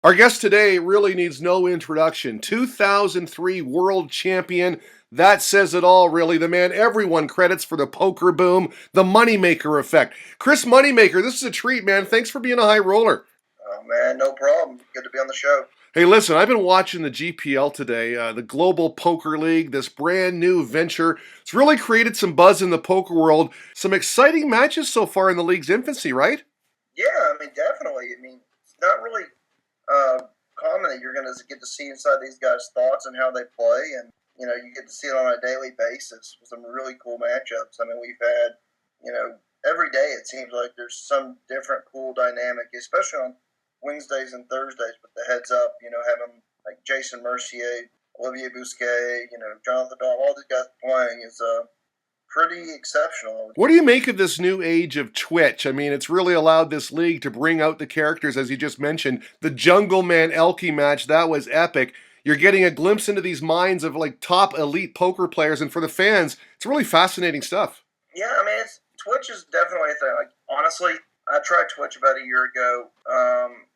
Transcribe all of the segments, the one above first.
Our guest today really needs no introduction. 2003 world champion. That says it all, really. The man everyone credits for the poker boom, the Moneymaker effect. Chris Moneymaker, this is a treat, man. Thanks for being a high roller. Oh man, no problem. Good to be on the show. Hey, listen, I've been watching the GPL today, the Global Poker League, this brand new venture. It's really created some buzz in the poker world. Some exciting matches so far in the league's infancy, right? Yeah, I mean, definitely. I mean, it's not really uh, common that you're going to get to see inside these guys' thoughts and how they play, and you get to see it on a daily basis with some really cool matchups. I mean, we've had, every day it seems like there's some different cool dynamic, especially on Wednesdays and Thursdays with the heads up. Having like Jason Mercier, Olivier Bousquet, Jonathan Dahl, all these guys playing is pretty exceptional. What do you make of this new age of Twitch? I mean, it's really allowed this league to bring out the characters, as you just mentioned. The Jungle Man Elke match, that was epic. You're getting a glimpse into these minds of like top elite poker players, and for the fans, it's really fascinating stuff. Yeah, I mean, Twitch is definitely a thing. Like, honestly, I tried Twitch about a year ago.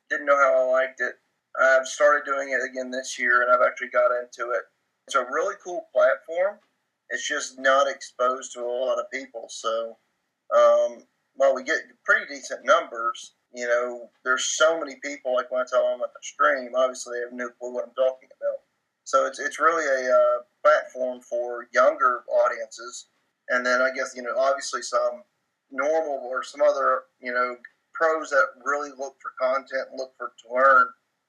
Didn't know how I liked it. I've started doing it again this year, and I've actually got into it. It's a really cool platform. It's just not exposed to a lot of people. So, while we get pretty decent numbers, there's so many people. Like when I tell them at the stream, obviously they have no clue what I'm talking about. So it's really a platform for younger audiences, and then I guess obviously some normal or some other pros that really look for content, look for to learn.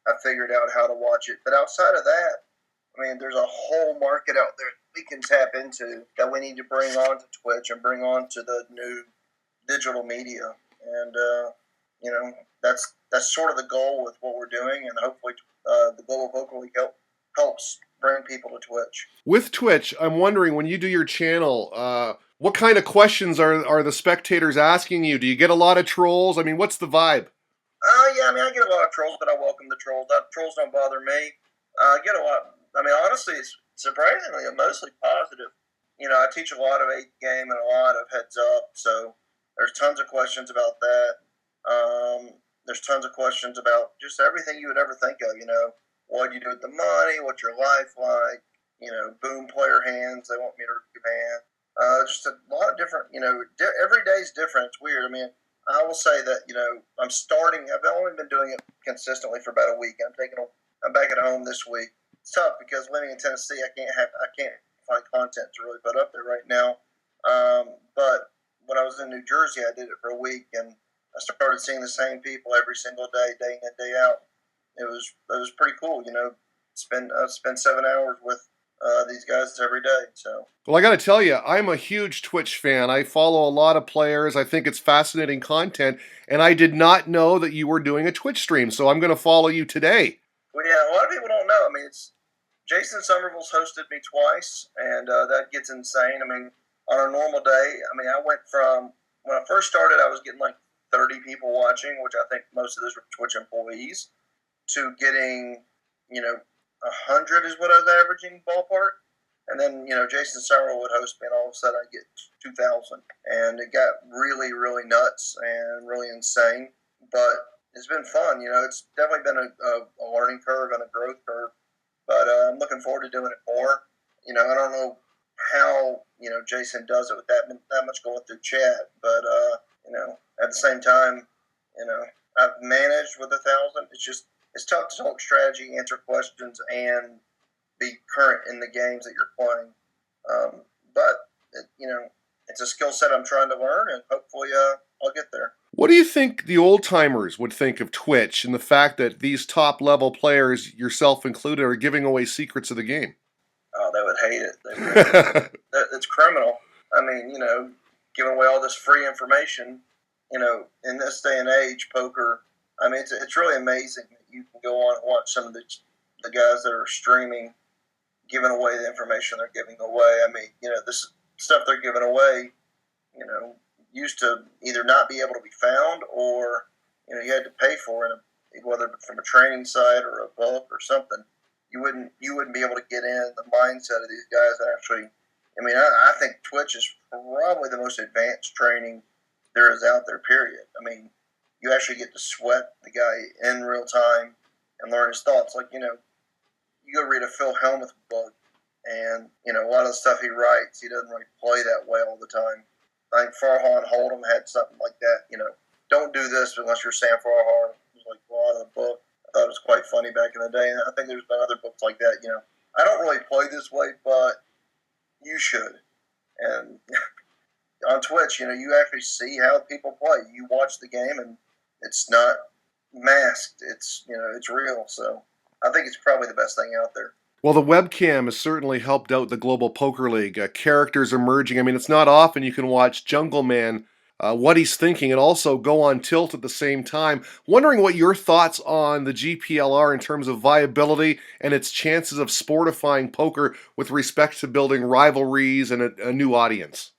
I figured out how to watch it, but outside of that, I mean, there's a whole market out there we can tap into that we need to bring on to Twitch and bring on to the new digital media. And, that's sort of the goal with what we're doing. And hopefully the Global Vocal League helps bring people to Twitch. With Twitch, I'm wondering when you do your channel, what kind of questions are the spectators asking you? Do you get a lot of trolls? I mean, what's the vibe? Yeah, I mean, I get a lot of trolls, but I welcome the trolls. Trolls don't bother me. I get a lot. I mean, honestly, it's surprisingly mostly positive. I teach a lot of 8th game and a lot of heads up, so there's tons of questions about that. There's tons of questions about just everything you would ever think of. What do you do with the money? What's your life like? Boom player hands. They want me to give hand. Just a lot of different. Every day's different. It's weird. I mean, I will say that I'm starting. I've only been doing it consistently for about a week. I'm back at home this week. It's tough because living in Tennessee, I can't find content to really put up there right now. But when I was in New Jersey, I did it for a week, and I started seeing the same people every single day, day in and day out. It was pretty cool. Spend 7 hours with these guys every day. So. Well, I got to tell you, I'm a huge Twitch fan. I follow a lot of players. I think it's fascinating content, and I did not know that you were doing a Twitch stream, so I'm going to follow you today. Well, yeah, a lot of people don't know. I mean, Jason Somerville's hosted me twice, and that gets insane. I mean, on a normal day, I mean, I went from when I first started, I was getting like 30 people watching, which I think most of those were Twitch employees, to getting 100 is what I was averaging ballpark. And then, Jason Somerville would host me, and all of a sudden I get 2,000. And it got really, really nuts and really insane. But it's been fun. It's definitely been a learning curve and a growth curve. But I'm looking forward to doing it more. I don't know how, Jason does it with that much going through chat. But, at the same time, I've managed with 1,000. It's tough to talk strategy, answer questions, and be current in the games that you're playing. But it's a skill set I'm trying to learn, and hopefully I'll get there. What do you think the old timers would think of Twitch and the fact that these top level players, yourself included, are giving away secrets of the game? Oh, they would hate it. They would hate it. It's criminal. I mean, giving away all this free information, in this day and age, poker, I mean, it's really amazing that you can go on and watch some of the guys that are streaming giving away the information they're giving away. I mean, this stuff they're giving away, used to either not be able to be found or, you had to pay for it, whether from a training site or a book or something. You wouldn't be able to get in the mindset of these guys that actually. I mean, I think Twitch is probably the most advanced training there is out there. Period. I mean, you actually get to sweat the guy in real time. and learn his thoughts. Like, you go read a Phil Hellmuth book, and, a lot of the stuff he writes, he doesn't really play that way all the time. I think Farhan Hold'em had something like that, don't do this unless you're Sam Farhan. It was like a lot of the book. I thought it was quite funny back in the day, and I think there's been other books like that, I don't really play this way, but you should. And on Twitch, you actually see how people play. You watch the game, and it's not masked. It's real. So I think it's probably the best thing out there. Well, the webcam has certainly helped out the Global Poker League. Characters emerging. I mean, it's not often you can watch Jungle Man, what he's thinking, and also go on tilt at the same time. Wondering what your thoughts on the GPL are in terms of viability and its chances of sportifying poker with respect to building rivalries and a new audience.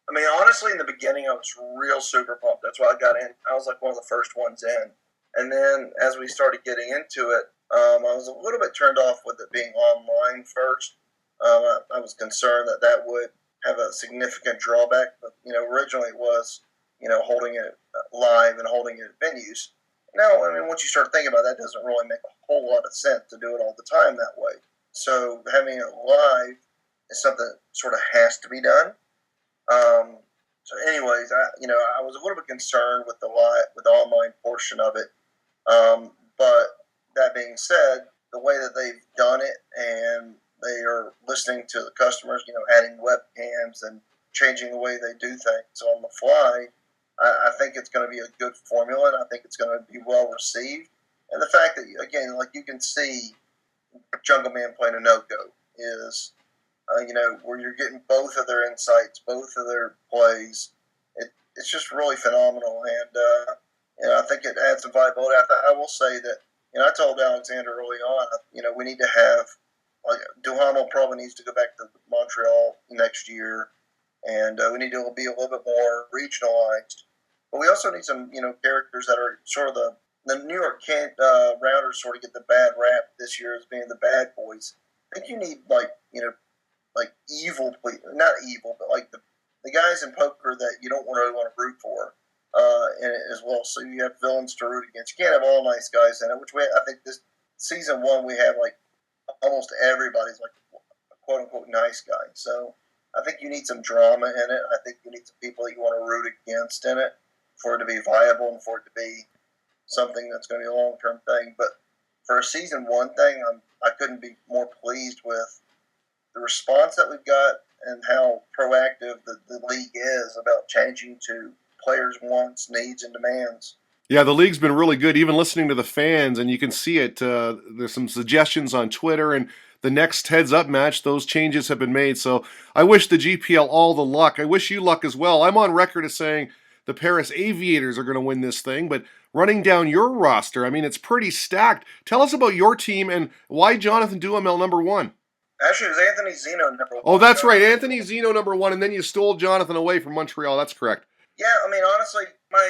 I mean, honestly, in the beginning, I was real super pumped. That's why I got in. I was like one of the first ones in. And then as we started getting into it, I was a little bit turned off with it being online first. I was concerned that would have a significant drawback. But, originally it was, holding it live and holding it at venues. Now, I mean, once you start thinking about it, that doesn't really make a whole lot of sense to do it all the time that way. So having it live is something that sort of has to be done. So anyways, I was a little bit concerned with the online portion of it. But that being said, the way that they've done it and they are listening to the customers, adding webcams and changing the way they do things on the fly, I think it's going to be a good formula, and I think it's going to be well received. And the fact that, again, like you can see Jungle Man playing a no-go is, where you're getting both of their insights, both of their plays. It's just really phenomenal, and I think it adds some viability. I will say that, I told Alexander early on, we need to have, like, Duhamel probably needs to go back to Montreal next year, and we need to be a little bit more regionalized. But we also need some, characters that are sort of the New York Rounders sort of get the bad rap this year as being the bad boys. I think you need, like evil, not evil, but like the guys in poker that you don't really want to root for in it as well. So you have villains to root against. You can't have all nice guys in it, which I think this season one we have like almost everybody's like a quote unquote nice guy. So I think you need some drama in it. I think you need some people you want to root against in it for it to be viable and for it to be something that's going to be a long term thing. But for a season one thing, I couldn't be more pleased with the response that we've got and how proactive the league is about changing to players' wants, needs, and demands. Yeah, the league's been really good, even listening to the fans, and you can see it. There's some suggestions on Twitter, and the next heads up match, those changes have been made. So I wish the GPL all the luck. I wish you luck as well. I'm on record as saying the Paris Aviators are going to win this thing, but running down your roster, I mean, it's pretty stacked. Tell us about your team and why Jonathan Duhamel number one. Actually, it was Anthony Zeno number one. Oh, that's right. Anthony Zeno number one, and then you stole Jonathan away from Montreal. That's correct. Yeah, I mean, honestly, my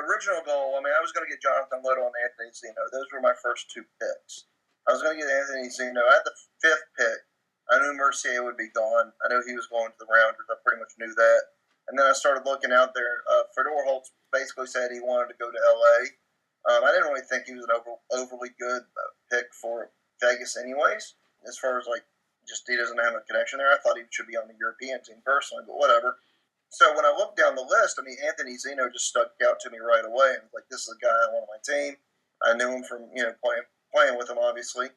original goal, I was going to get Jonathan Little and Anthony Zeno. Those were my first two picks. I was going to get Anthony Zeno. At the fifth pick, I knew Mercier would be gone. I knew he was going to the Rounders. I pretty much knew that. And then I started looking out there. Fedor Holtz basically said he wanted to go to L.A. I didn't really think he was an overly good pick for Vegas anyways, as far as, like, just he doesn't have a connection there. I thought he should be on the European team personally, but whatever. So when I looked down the list, Anthony Zeno just stuck out to me right away. And like, this is a guy I want on my team. I knew him from, playing with him, obviously.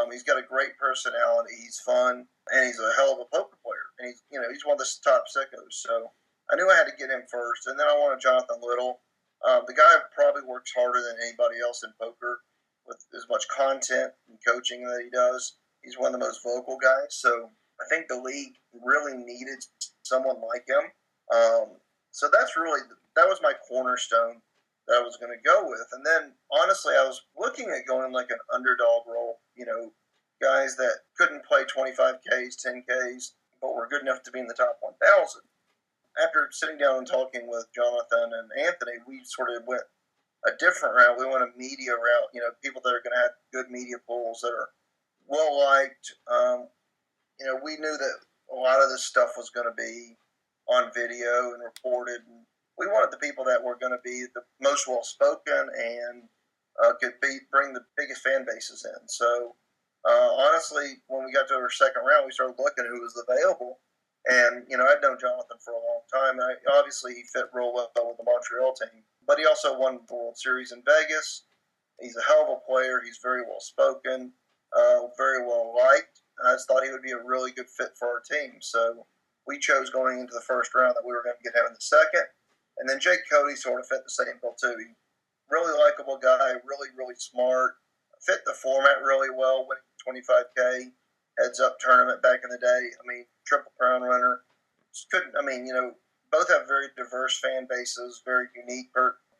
He's got a great personality. He's fun, and he's a hell of a poker player. And he's one of the top sickos. So I knew I had to get him first. And then I wanted Jonathan Little. The guy probably works harder than anybody else in poker with as much content and coaching that he does. He's one of the most vocal guys. So I think the league really needed someone like him. So that was my cornerstone that I was going to go with. And then, honestly, I was looking at going like an underdog role, guys that couldn't play 25Ks, 10Ks, but were good enough to be in the top 1,000. After sitting down and talking with Jonathan and Anthony, we sort of went a different route. We went a media route, people that are going to have good media pools that are well-liked. We knew that a lot of this stuff was going to be on video and reported. And we wanted the people that were going to be the most well-spoken and bring the biggest fan bases in. So honestly, when we got to our second round, we started looking who was available. And, I'd known Jonathan for a long time. And obviously, he fit real well with the Montreal team. But he also won the World Series in Vegas. He's a hell of a player. He's very well spoken, very well liked. I just thought he would be a really good fit for our team. So we chose going into the first round that we were going to get him in the second. And then Jake Cody sort of fit the same bill, too. He really likable guy, really, really smart, fit the format really well, winning 25K heads up tournament back in the day. I mean, Triple Crown runner. Both have very diverse fan bases, very unique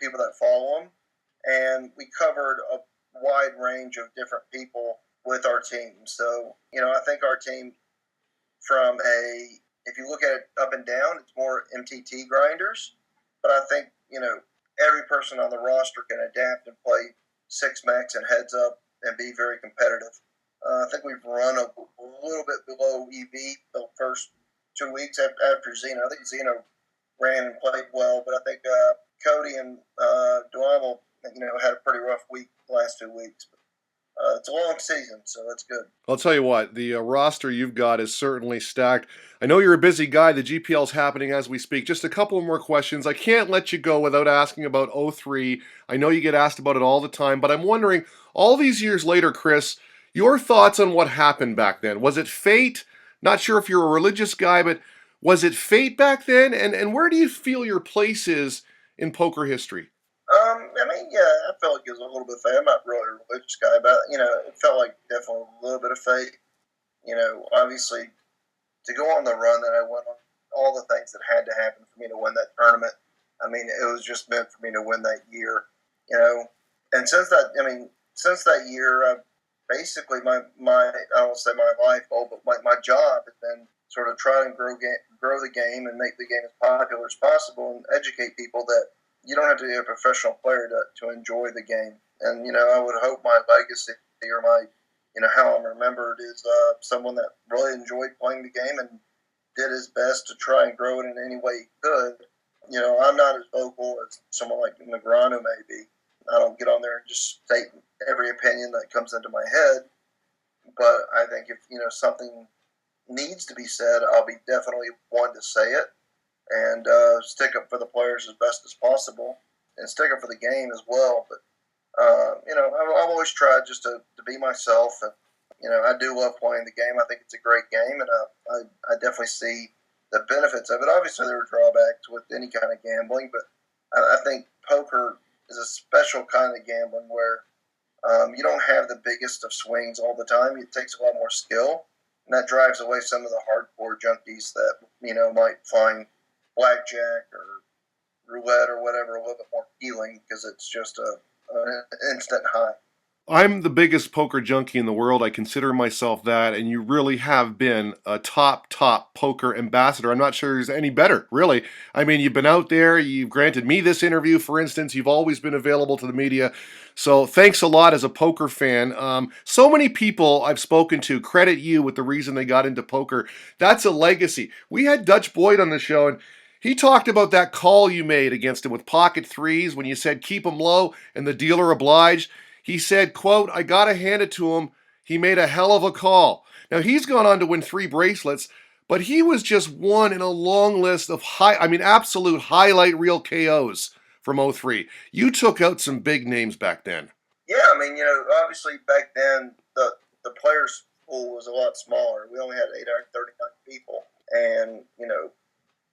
people that follow them. And we covered a wide range of different people with our team. So, I think our team if you look at it up and down, it's more MTT grinders. But I think, every person on the roster can adapt and play six max and heads up and be very competitive. I think we've run a little bit below EV the first 2 weeks after Zeno. I think Zeno ran and played well, but I think Cody and Duhamel, had a pretty rough week the last 2 weeks. But, it's a long season, so that's good. I'll tell you what, the roster you've got is certainly stacked. I know you're a busy guy. The GPL's happening as we speak. Just a couple more questions. I can't let you go without asking about 03. I know you get asked about it all the time, but I'm wondering, all these years later, Chris, your thoughts on what happened back then. Was it fate? Not sure if you're a religious guy, but was it fate back then? And where do you feel your place is in poker history? I felt like it was a little bit of fate. I'm not really a religious guy, but, it felt like definitely a little bit of fate. Obviously, to go on the run that I went on, all the things that had to happen for me to win that tournament, it was just meant for me to win that year, And since that year, basically I don't say my life goal, but my job has been sort of try and grow the game and make the game as popular as possible and educate people that you don't have to be a professional player to enjoy the game. And, I would hope my legacy or how I'm remembered is someone that really enjoyed playing the game and did his best to try and grow it in any way he could. I'm not as vocal as someone like Negreanu may be. I don't get on there and just state every opinion that comes into my head. But I think if, something needs to be said, I'll be definitely one to say it and stick up for the players as best as possible and stick up for the game as well. But, I've always tried just to be myself. And, I do love playing the game. I think it's a great game, and I definitely see the benefits of it. Obviously, there are drawbacks with any kind of gambling, but I think poker is a special kind of gambling where you don't have the biggest of swings all the time. It takes a lot more skill, and that drives away some of the hardcore junkies that, might find blackjack or roulette or whatever a little bit more appealing because it's just an instant high. I'm the biggest poker junkie in the world. I consider myself that, and you really have been a top poker ambassador. I'm not sure there's any better, really. I mean, you've been out there, you've granted me this interview, for instance, you've always been available to the media. So thanks a lot as a poker fan. So many people I've spoken to credit you with the reason they got into poker. That's a legacy. We had Dutch Boyd on the show, and he talked about that call you made against him with pocket threes when you said keep them low and the dealer obliged. He said, quote, I got to hand it to him. He made a hell of a call. Now, he's gone on to win 3 bracelets, but he was just one in a long list of absolute highlight reel KOs from '03. You took out some big names back then. Yeah, obviously back then the players pool was a lot smaller. We only had 839 people. And,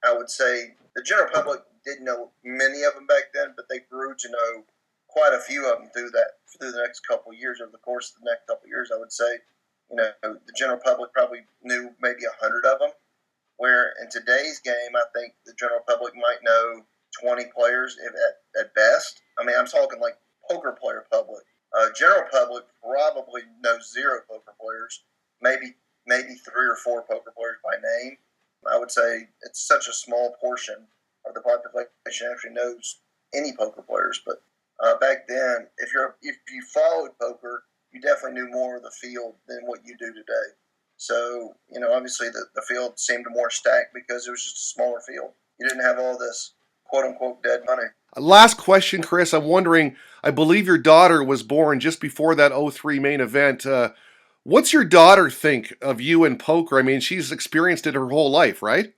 I would say the general public didn't know many of them back then, but they grew to know quite a few of them through the next couple of years. Over the course of the next couple of years, I would say, the general public probably knew maybe 100 of them. Where in today's game, I think the general public might know 20 players at best. I'm talking like poker player public. General public probably knows 0 poker players, maybe 3 or 4 poker players by name. I would say it's such a small portion of the population actually knows any poker players. But back then, if you followed poker, you definitely knew more of the field than what you do today. So, obviously the field seemed more stacked because it was just a smaller field. You didn't have all this quote-unquote dead money. Last question, Chris. I'm wondering, I believe your daughter was born just before that '03 main event. What's your daughter think of you in poker? I mean, she's experienced it her whole life, right?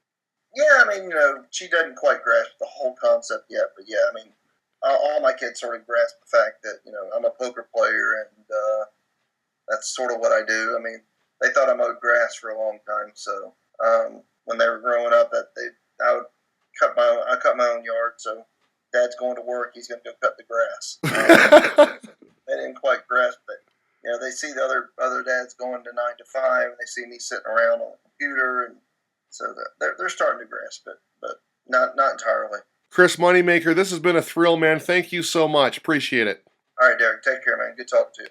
Yeah, I mean, she doesn't quite grasp the whole concept yet, but yeah, I mean, all my kids sort of grasp the fact that I'm a poker player, and that's sort of what I do. I mean, they thought I mowed grass for a long time, so when they were growing up, I would I cut my own yard. So Dad's going to work, he's going to go cut the grass. They didn't quite grasp it. They see the other dads going to 9 to 5, and they see me sitting around on the computer, and so they're starting to grasp it, but not entirely. Chris Moneymaker, this has been a thrill, man. Thank you so much. Appreciate it. All right, Derek, take care, man. Good talking to you.